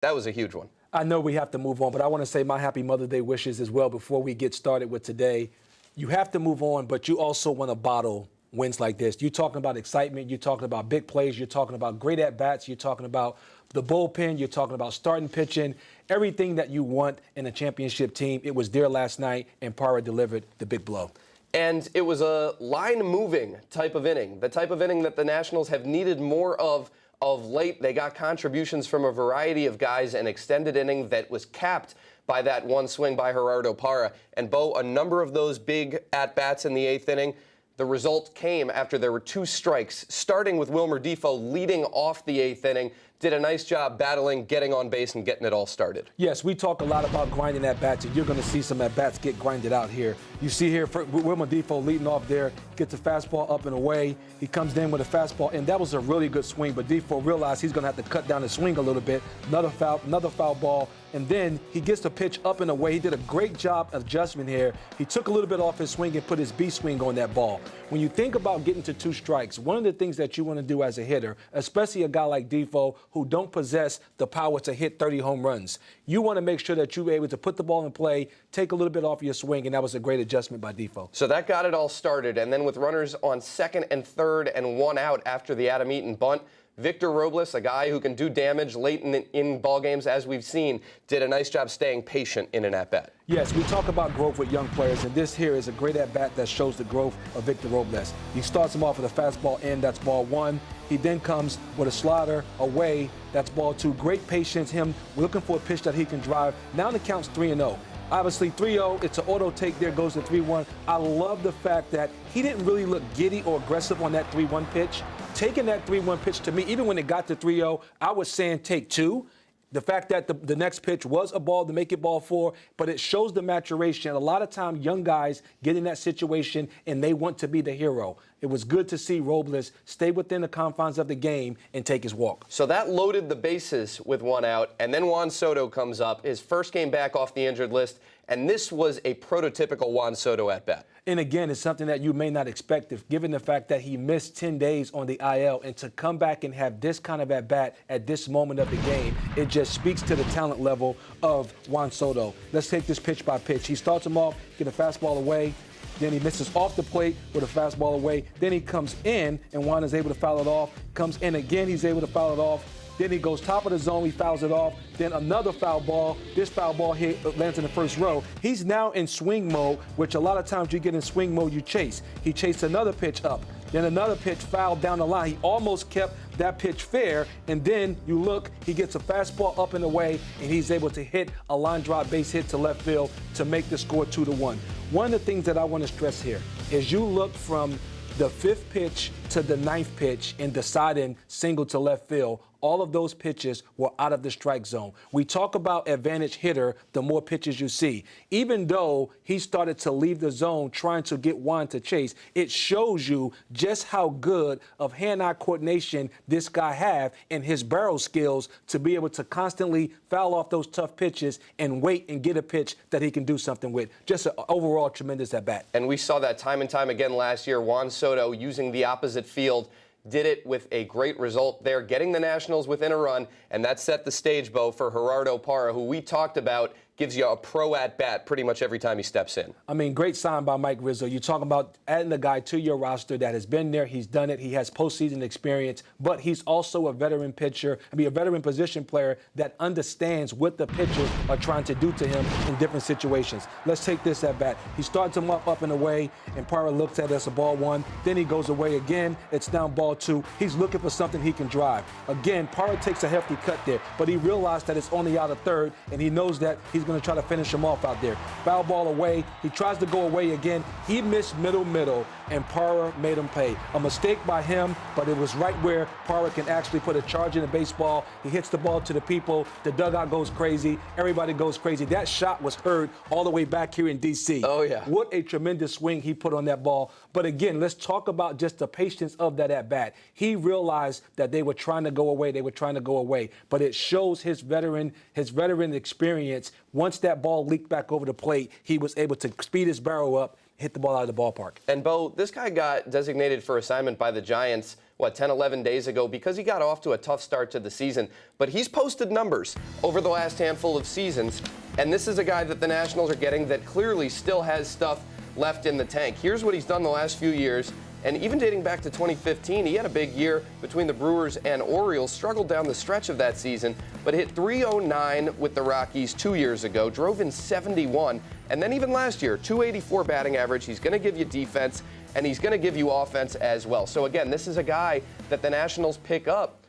That was a huge one. I know we have to move on, but I want to say my happy Mother's Day wishes as well before we get started with today. You have to move on, but you also want to bottle wins like this. You're talking about excitement. You're talking about big plays. You're talking about great at-bats. You're talking about the bullpen. You're talking about starting pitching. Everything that you want in a championship team, it was there last night, and Parra delivered the big blow. And it was a line-moving type of inning, the type of inning that the Nationals have needed more of late. They got contributions from a variety of guys, an extended inning that was capped by that one swing by Gerardo Parra. And, Bo, a number of those big at-bats in the eighth inning, the result came after there were 2 strikes, starting with Wilmer Difo leading off the eighth inning. Did a nice job battling, getting on base, and getting it all started. Yes, we talk a lot about grinding at-bats, and you're going to see some at-bats get grinded out here. You see here, Wilmer Difo leading off there, gets a fastball up and away. He comes in with a fastball, and that was a really good swing, but Difo realized he's going to have to cut down his swing a little bit. Another foul ball, and then he gets the pitch up and away. He did a great job of adjustment here. He took a little bit off his swing and put his B swing on that ball. When you think about getting to 2 strikes, one of the things that you want to do as a hitter, especially a guy like Difo, who don't possess the power to hit 30 home runs, you want to make sure that you're able to put the ball in play, take a little bit off your swing, and that was a great adjustment by Difo. So that got it all started, and then with runners on second and third and 1 out after the Adam Eaton bunt, Victor Robles, a guy who can do damage late in ball games, as we've seen, did a nice job staying patient in an at-bat. Yes, we talk about growth with young players, and this here is a great at-bat that shows the growth of Victor Robles. He starts him off with a fastball in, that's ball 1. He then comes with a slider away, that's ball 2. Great patience, him looking for a pitch that he can drive. Now the count's 3-0. Obviously 3-0, it's an auto take there, goes to 3-1. I love the fact that he didn't really look giddy or aggressive on that 3-1 pitch. Taking that 3-1 pitch, to me, even when it got to 3-0, I was saying take 2. The fact that the next pitch was a ball to make it ball 4, but it shows the maturation. A lot of times, young guys get in that situation and they want to be the hero. It was good to see Robles stay within the confines of the game and take his walk. So that loaded the bases with 1 out, and then Juan Soto comes up, his first game back off the injured list, and this was a prototypical Juan Soto at-bat. And again, it's something that you may not expect, given the fact that he missed 10 days on the IL, and to come back and have this kind of at-bat at this moment of the game, it just speaks to the talent level of Juan Soto. Let's take this pitch by pitch. He starts him off, get a fastball away, then he misses off the plate with a fastball away, then he comes in, and Juan is able to foul it off, comes in again, he's able to foul it off. Then he goes top of the zone, he fouls it off. Then another foul ball. This foul ball here lands in the first row. He's now in swing mode, which a lot of times you get in swing mode, you chase. He chased another pitch up. Then another pitch fouled down the line. He almost kept that pitch fair. And then you look, he gets a fastball up and away, and he's able to hit a line drive base hit to left field to make the score 2-1. One of the things that I want to stress here is you look from the 5th pitch to the 9th pitch in deciding single to left field. All of those pitches were out of the strike zone. We talk about advantage hitter, the more pitches you see. Even though he started to leave the zone trying to get Juan to chase, it shows you just how good of hand-eye coordination this guy have and his barrel skills to be able to constantly foul off those tough pitches and wait and get a pitch that he can do something with. Just an overall tremendous at-bat. And we saw that time and time again last year. Juan Soto using the opposite field did it with a great result there, getting the Nationals within a run, and that set the stage, Bo, for Gerardo Parra, who we talked about gives you a pro at-bat pretty much every time he steps in. I mean, great sign by Mike Rizzo. You're talking about adding a guy to your roster that has been there. He's done it. He has postseason experience, but he's also a veteran pitcher, a veteran position player that understands what the pitchers are trying to do to him in different situations. Let's take this at-bat. He starts him up and away, and Parra looks at it as a ball 1. Then he goes away again. It's down ball 2. He's looking for something he can drive. Again, Parra takes a hefty cut there, but he realized that it's only out of third, and he knows that he's going to try to finish him off out there. Foul ball away. He tries to go away again. He missed middle, and Parra made him pay. A mistake by him, but it was right where Parra can actually put a charge in a baseball. He hits the ball to the people. The dugout goes crazy. Everybody goes crazy. That shot was heard all the way back here in D.C. Oh, yeah. What a tremendous swing he put on that ball. But again, let's talk about just the patience of that at-bat. He realized that they were trying to go away. But it shows his veteran experience. Once that ball leaked back over the plate, he was able to speed his barrel up, hit the ball out of the ballpark. And, Bo, this guy got designated for assignment by the Giants 10, 11 days ago because he got off to a tough start to the season. But he's posted numbers over the last handful of seasons, and this is a guy that the Nationals are getting that clearly still has stuff left in the tank. Here's what he's done the last few years. And even dating back to 2015, he had a big year between the Brewers and Orioles, struggled down the stretch of that season, but hit .309 with the Rockies 2 years ago, drove in 71, and then even last year, .284 batting average. He's going to give you defense, and he's going to give you offense as well. So again, this is a guy that the Nationals pick up.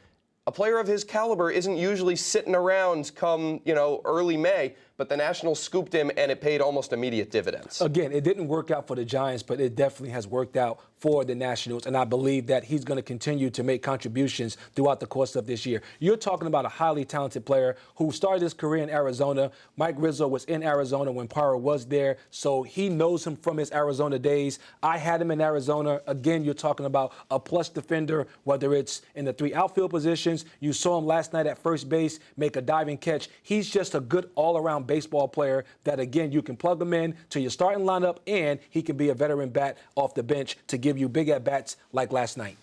A player of his caliber isn't usually sitting around come, early May, but the Nationals scooped him, and it paid almost immediate dividends. Again, it didn't work out for the Giants, but it definitely has worked out for the Nationals, and I believe that he's going to continue to make contributions throughout the course of this year. You're talking about a highly talented player who started his career in Arizona. Mike Rizzo was in Arizona when Parra was there, so he knows him from his Arizona days. I had him in Arizona. Again, you're talking about a plus defender, whether it's in the 3 outfield positions. You saw him last night at first base make a diving catch. He's just a good all-around baseball player that, again, you can plug him in to your starting lineup, and he can be a veteran bat off the bench to give you big at-bats like last night.